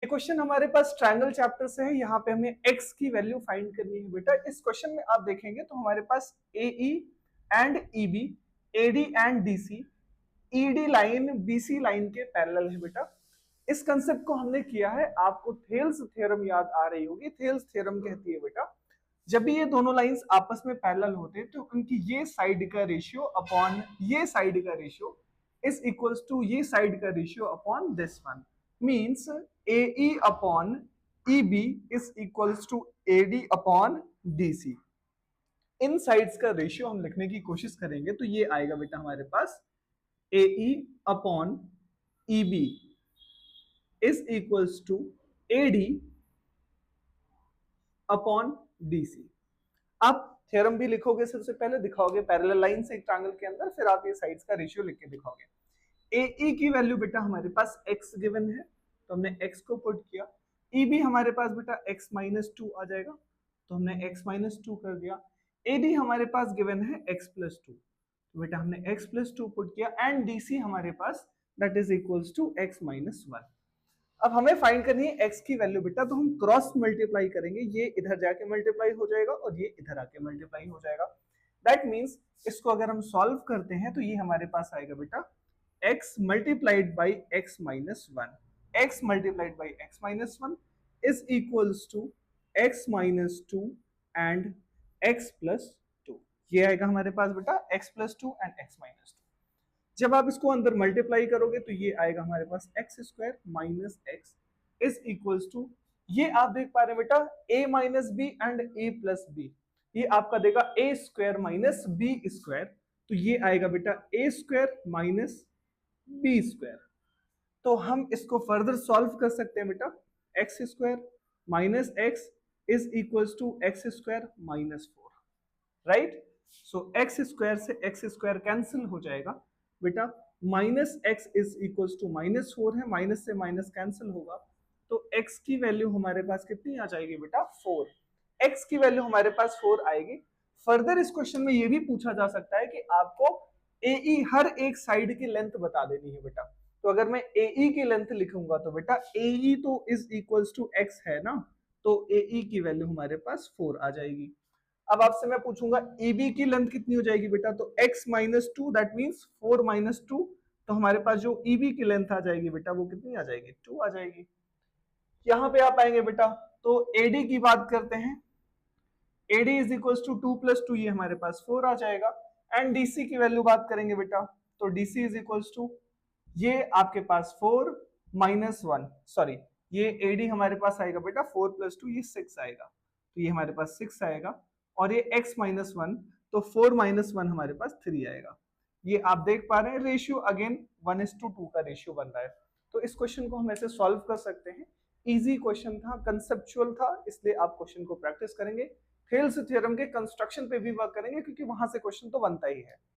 ये क्वेश्चन हमारे पास triangle chapter से है। यहाँ पे हमें x की वैल्यू फाइंड करनी है बेटा। इस क्वेश्चन में आप देखेंगे तो हमारे पास AE and EB, AD and DC, ED line BC line के पैरेलल है बेटा। इस कंसेप्ट को हमने किया है, आपको थेल्स थ्योरम याद आ रही होगी। थेल्स थ्योरम कहती है बेटा, जब भी ये दोनों लाइंस आपस में पैरेलल होते हैं तो उनकी ये साइड का रेशियो अपॉन ये साइड का रेशियो इज इक्वल्स टू ये साइड का ratio upon this one. Means AE upon EB is equals to AD upon DC। इन साइड्स का रेशियो हम लिखने की कोशिश करेंगे तो ये आएगा बेटा हमारे पास AE upon EB is equals to AD upon DC। आप थ्योरम भी लिखोगे, सबसे पहले दिखाओगे पैरेलल लाइन से एक ट्रायंगल के अंदर, फिर आप ये साइड्स का रेशियो लिख के दिखाओगे। AE की वैल्यू बेटा हमारे पास x गिवन है तो हमने x को पुट किया। EB हमारे पास बेटा x माइनस 2 आ जाएगा तो हमने x माइनस 2 कर दिया। AD हमारे पास गिवन है x प्लस 2 तो बेटा हमने x प्लस 2 पुट किया। एंड DC हमारे पास that is equals to x minus 1। अब हमें फाइंड करनी है x की वैल्यू बेटा, तो हम क्रॉस मल्टीप्लाई करेंगे। ये इधर जाके मल्टीप्लाई हो जाएगा और ये इधर आके मल्टीप्लाई हो जाएगा। दैट मींस इसको अगर हम सॉल्व करते हैं तो ये हमारे पास आएगा बेटा x multiplied by x minus 1। x multiplied by x minus 1 is equals to x minus 2 and x plus 2। ये आएगा हमारे पास बेटा x plus 2 and x minus 2। जब आप इसको अंदर मल्टीप्लाई करोगे तो ये आएगा हमारे पास x square minus x is equals to, ये आप देख पा रहे हैं बेटा a minus B and a plus B, ये आपका देगा a square minus B square. तो ये आएगा बेटा a square minus B square. तो हम इसको फर्दर सॉल्व कर सकते हैं बेटा। X square minus x is equals to x square minus 4, right. So x square से एक्स स्क्वायर कैंसिल हो जाएगा बेटा। Minus x is equals to minus 4 है, माइनस से माइनस कैंसिल होगा तो x की वैल्यू हमारे पास कितनी आ जाएगी बेटा 4। x की वैल्यू हमारे पास 4 आएगी। फर्दर इस क्वेश्चन में ये भी पूछा जा सकता है कि आपको AE हर एक साइड की लेंथ बता देनी है बेटा। तो अगर मैं AE की लेंथ लिखूंगा तो बेटा AE तो इज इक्वल्स टू x है ना, तो AE की वैल्यू हमारे पास 4 आ जाएगी। अब आपसे मैं पूछूंगा EB की लेंथ कितनी हो जाएगी बेटा, तो x minus 2 that means 4 minus 2। तो हमारे पास जो EB की लेंथ आ जाएगी बेटा वो कितनी आ जाएगी 2 आ जाएगी। यहां पे आप आएंगे बेटा तो AD की बात करते हैं। AD is equals to 2 plus 2, ये हमारे पास 4 आ जाएगा। एंड DC की वैल्यू बात करेंगे बेटा तो DC इज इक्वल्स टू, ये आपके पास 4 माइनस 1, सॉरी ये AD हमारे पास आएगा बेटा 4 प्लस 2 ये 6 आएगा, तो ये हमारे पास 6 आएगा। और ये x माइनस 1 तो 4 माइनस 1 हमारे पास 3 आएगा। ये आप देख पा रहे हैं रेशियो अगेन 1:2 का रेशियो बन रहा है। तो इस क्वेश्चन को हम ऐसे सॉल्व कर सकते हैं। इजी क्वेश्चन था, कंसेप्चुअल था, इसलिए आप क्वेश्चन को प्रैक्टिस करेंगे। थेल्स थ्योरम के कंस्ट्रक्शन पे भी वर्क करेंगे क्योंकि वहां से क्वेश्चन तो बनता ही है।